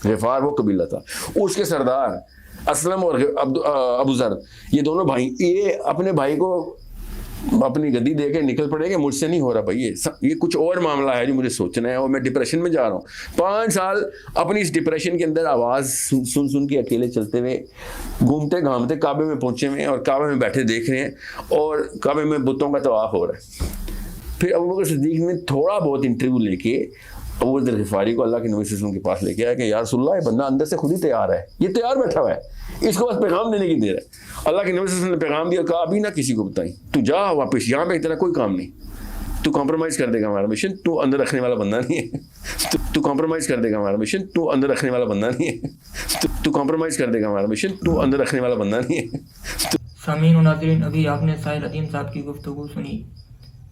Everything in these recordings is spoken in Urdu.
غفار وہ قبیلہ تھا، اس کے سردار اسلم اور ابو ذر، یہ دونوں بھائی، یہ اپنے بھائی کو اپنی گدی دے کے نکل پڑے کہ مجھ سے نہیں ہو رہا بھائی، یہ کچھ اور معاملہ ہے جو مجھے سوچنا ہے، اور میں ڈپریشن میں جا رہا ہوں۔ 5 سال اپنی اس ڈپریشن کے اندر آواز سن کے اکیلے چلتے ہوئے، گھومتے گھامتے کعبے میں پہنچے ہوئے ہیں، اور کعبے میں بیٹھے دیکھ رہے ہیں، اور کعبے میں بتوں کا طواف ہو رہا ہے۔ پھر ابوبکر صدیق نے تھوڑا بہت انٹرویو لے کے ابو ذر غفاری کو اللہ کے نبی صلی اللہ علیہ وسلم کے پاس لے کے آیا کہ یا رسول اللہ، یہ بندہ اندر سے خود ہی تیار ہے، یہ تیار بیٹھا ہوا ہے، اس کو بس پیغام دینے کی دیر ہے۔ اللہ کے نبی صلی اللہ علیہ وسلم نے پیغام دیا، کہا ابھی نہ کسی کو بتائیں، تو جا واپس، یہاں پہ تیرا کوئی کام نہیں، تو کمپرومائز کر دے گا ہمارا مشن، تو اندر رکھنے والا بندہ نہیں ہے، تو کمپرومائز کر دے گا ہمارا مشن، تو اندر رکھنے والا بندہ نہیں ہے، تو کمپرومائز کر دے گا ہمارا مشن، تو اندر رکھنے والا بندہ نہیں ہے۔ سامعین و ناظرین، ابھی آپ نے ساحل عظیم صاحب کی گفتگو سنی۔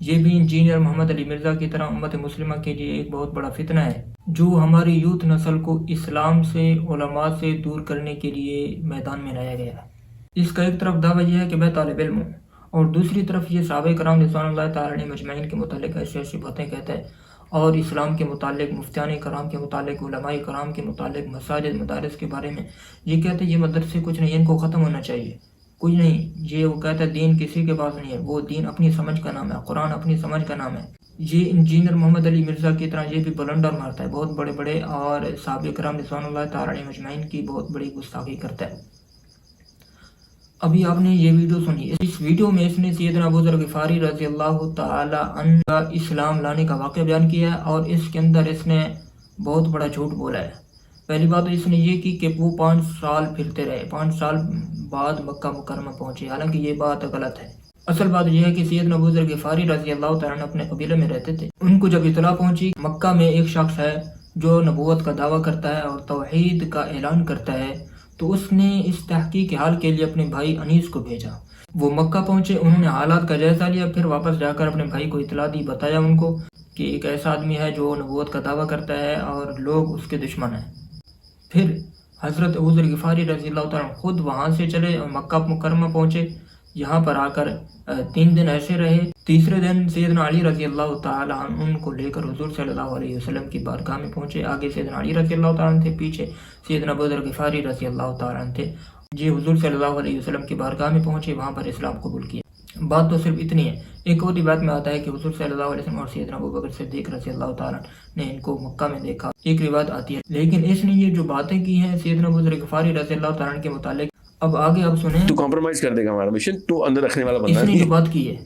یہ بھی انجینئر محمد علی مرزا کی طرح امت مسلمہ کے لیے ایک بہت بڑا فتنہ ہے، جو ہماری یوتھ نسل کو اسلام سے، علماء سے دور کرنے کے لیے میدان میں لایا گیا ہے۔ اس کا ایک طرف دعویٰ یہ ہے کہ میں طالب علم ہوں، اور دوسری طرف یہ صحابہ کرام رضوان اللہ تعالیٰ علیہم اجمعین کے متعلق ایسی باتیں کہتا ہے، اور اسلام کے متعلق، مفتیان کرام کے متعلق، علماء کرام کے متعلق، مساجد مدارس کے بارے میں یہ کہتے ہیں یہ مدرسے کچھ نہیں، ان کو ختم ہونا چاہیے، کچھ نہیں۔ یہ وہ کہتا ہے دین کسی کے پاس نہیں ہے، وہ دین اپنی سمجھ کا نام ہے، قرآن اپنی سمجھ کا نام ہے۔ یہ انجینئر محمد علی مرزا کی طرح یہ بھی بلنڈر مارتا ہے، بہت بڑے بڑے، اور صحابہ کرام رضوان اللہ تعالیٰ علیہم اجمعین کی بہت بڑی گستاخی کرتا ہے۔ ابھی آپ نے یہ ویڈیو سنی، اس ویڈیو میں اس نے سیدنا ابو ذر غفاری رضی اللہ تعالی عنہ کا اسلام لانے کا واقعہ بیان کیا ہے، اور اس کے اندر اس نے بہت بڑا جھوٹ بولا ہے۔ پہلی بات اس نے یہ کی کہ وہ 5 سال پھرتے رہے، 5 سال بعد مکہ مکرمہ پہنچے، حالانکہ یہ بات غلط ہے۔ اصل بات یہ ہے کہ سیدنا ابو ذر غفاری رضی اللہ تعالیٰ عنہ اپنے قبیلے میں رہتے تھے۔ ان کو جب اطلاع پہنچی مکہ میں ایک شخص ہے جو نبوت کا دعویٰ کرتا ہے اور توحید کا اعلان کرتا ہے، تو اس نے اس تحقیق حال کے لیے اپنے بھائی انیس کو بھیجا۔ وہ مکہ پہنچے، انہوں نے حالات کا جائزہ لیا، پھر واپس جا کر اپنے بھائی کو اطلاع دی، بتایا ان کو کہ ایک ایسا آدمی ہے جو نبوت کا دعویٰ کرتا ہے اور لوگ اس کے دشمن ہیں۔ پھر حضرت ابو ذر غفاری رضی اللہ تعالیٰ خود وہاں سے چلے اور مکہ مکرمہ پہنچے، یہاں پر آ کر 3 دن ایسے رہے۔ تیسرے دن سیدنا علی رضی اللہ تعالیٰ عنہ ان کو لے کر حضور صلی اللہ علیہ وسلم کی بارگاہ میں پہنچے۔ آگے سیدنا علی رضی اللہ تعالیٰ عنہ تھے، پیچھے سیدنا ابو ذر غفاری رضی اللہ تعالیٰ عنہ تھے۔ جی حضور صلی اللہ علیہ وسلم کی بارگاہ میں پہنچے، وہاں پر اسلام قبول کیا۔ بات تو صرف اتنی ہے۔ ایک اور روایت میں آتا ہے کہ حضور صلی اللہ علیہ وسلم اور سیدنا ابوبکر صدیق رضی اللہ تعالیٰ نے ان کو مکہ میں دیکھا، ایک روایت آتی ہے۔ لیکن اس نے یہ جو باتیں کی ہیں سیدنا ابو ذر غفاری رضی اللہ تعالیٰ کے متعلق، اب آگے آپ سنیں، تو کمپرومائز کر دے گا ہمارا مشن، تو اندر رکھنے والا بندہ اس نے نہیں جو ہے۔ بات کی ہے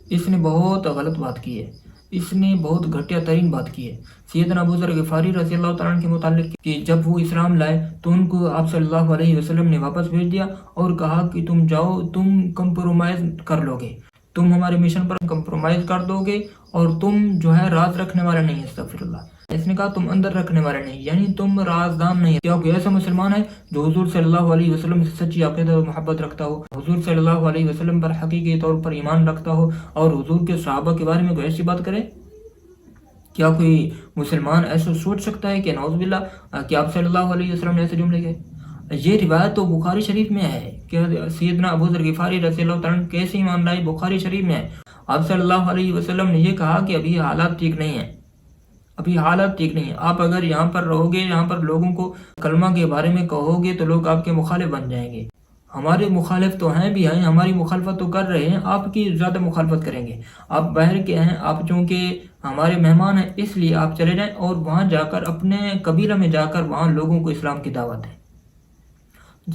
اس نے بہت غلط بات کی ہے، اس نے بہت گھٹیا ترین بات کی ہے سیدنا ابو ذر غفاری رضی اللہ تعالیٰ کے متعلق، کہ جب وہ اسلام لائے تو ان کو آپ صلی اللہ علیہ وسلم نے واپس بھیج دیا اور کہا کہ تم جاؤ، تم کمپرومائز کر لو گے، تم ہمارے مشن پر کمپرومائز کر دو گے، اور تم جو ہے راز رکھنے والے نہیں، استغفر اللہ۔ اس نے کہا تم اندر رکھنے والے نہیں، یعنی تم رازدان نہیں۔ کیا کوئی ایسا مسلمان ہے جو حضور صلی اللہ علیہ وسلم سے سچی عقیدت و محبت رکھتا ہو، حضور صلی اللہ علیہ وسلم پر حقیقی طور پر ایمان رکھتا ہو، اور حضور کے صحابہ کے بارے میں کوئی ایسی بات کرے؟ کیا کوئی مسلمان ایسا سوچ سکتا ہے کہ نعوذ باللہ کہ آپ صلی اللہ علیہ وسلم نے ایسے جملے کہے؟ یہ روایت تو بخاری شریف میں ہے کہ سیدنا ابو ذر غفاری رضی اللہ تعالیٰ کیسے ایمان لائے، بخاری شریف میں ہے۔ آپ صلی اللہ علیہ وسلم نے یہ کہا کہ ابھی حالات ٹھیک نہیں ہیں، ابھی حالات ٹھیک نہیں ہیں، آپ اگر یہاں پر رہو گے، یہاں پر لوگوں کو کلمہ کے بارے میں کہو گے تو لوگ آپ کے مخالف بن جائیں گے۔ ہمارے مخالف تو ہیں بھی ہیں، ہماری مخالفت تو کر رہے ہیں، آپ کی زیادہ مخالفت کریں گے۔ آپ باہر کے ہیں، آپ چونکہ ہمارے مہمان ہیں، اس لیے آپ چلے جائیں اور وہاں جا کر اپنے قبیلہ میں جا کر وہاں لوگوں کو اسلام کی دعوت دیں۔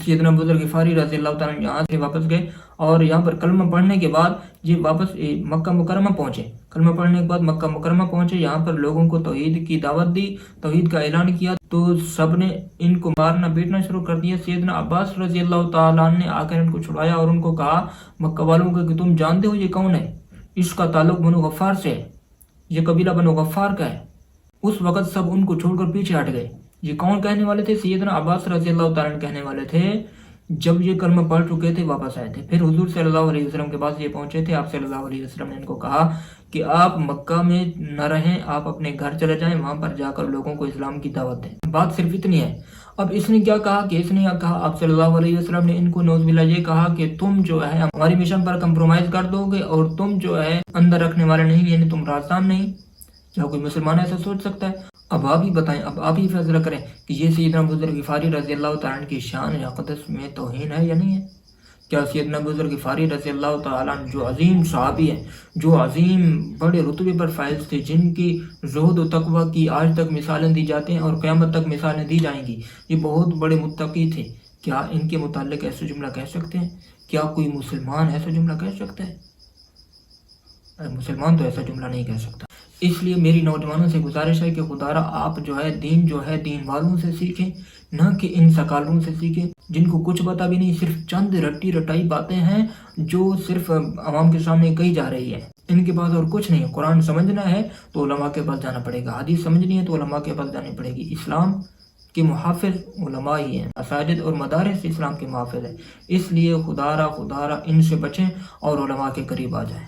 سیدنا ابو ذر غفاری رضی اللہ تعالیٰ یہاں سے واپس گئے، اور یہاں پر کلمہ پڑھنے کے بعد یہ واپس مکہ مکرمہ پہنچے۔ کلمہ پڑھنے کے بعد مکہ مکرمہ پہنچے، یہاں پر لوگوں کو توحید کی دعوت دی، توحید کا اعلان کیا، تو سب نے ان کو مارنا پیٹنا شروع کر دیا۔ سیدنا عباس رضی اللہ تعالیٰ نے آ کر ان کو چھڑایا اور ان کو کہا مکہ والوں کو کہ تم جانتے ہو یہ کون ہے؟ اس کا تعلق بنو غفار سے ہے، یہ قبیلہ بنو غفار کا ہے۔ اس وقت سب ان کو چھوڑ کر پیچھے ہٹ گئے۔ یہ کون کہنے والے تھے؟ سیدنا عباس رضی اللہ تعالیٰ کہنے والے تھے، جب یہ کلمہ پڑھ چکے تھے واپس آئے تھے، پھر حضور صلی اللہ علیہ وسلم کے پاس یہ پہنچے تھے۔ آپ صلی اللہ علیہ وسلم نے ان کو کہا کہ آپ مکہ میں نہ رہیں، آپ اپنے گھر چلے جائیں، وہاں پر جا کر لوگوں کو اسلام کی دعوت دیں۔ بات صرف اتنی ہے۔ اب اس نے کیا کہا کہ اس نے کہا، آپ صلی اللہ علیہ وسلم نے ان کو نعوذ باللہ یہ کہا کہ تم جو ہے ہماری مشن پر کمپرومائز کر دو گے، اور تم جو ہے اندر رکھنے والے نہیں، یعنی تم رازدان نہیں۔ کیا کوئی مسلمان ایسا سوچ سکتا ہے؟ اب آپ ہی بتائیں، اب آپ ہی فیصلہ کریں کہ یہ سیدنا بزرگ غفاری رضی اللہ تعالیٰ عنہ کی شان اقدس میں توہین ہے یا نہیں ہے؟ کیا سیدنا بزرگ غفاری رضی اللہ تعالیٰ عنہ جو عظیم صحابی ہیں، جو عظیم بڑے رتبے پر فائز تھے، جن کی زہد و تقوی کی آج تک مثالیں دی جاتی ہیں اور قیامت تک مثالیں دی جائیں گی، یہ بہت بڑے متقی تھے، کیا ان کے متعلق ایسا جملہ کہہ سکتے ہیں؟ کیا کوئی مسلمان ایسا جملہ کہہ سکتا ہے؟ مسلمان تو ایسا جملہ نہیں کہہ سکتا۔ اس لیے میری نوجوانوں سے گزارش ہے کہ خدا را آپ جو ہے دین والوں سے سیکھیں، نہ کہ ان سکالوں سے سیکھیں جن کو کچھ پتہ بھی نہیں، صرف چند رٹی رٹائی باتیں ہیں جو صرف عوام کے سامنے کہی جا رہی ہے، ان کے پاس اور کچھ نہیں۔ قرآن سمجھنا ہے تو علماء کے پاس جانا پڑے گا، حدیث سمجھنی ہے تو علماء کے پاس جانی پڑے گی۔ اسلام کے محافظ علماء ہی ہیں، مساجد اور مدارس اسلام کے محافظ ہیں، اس لیے خدا را ان سے بچیں اور علماء کے قریب آ جائیں۔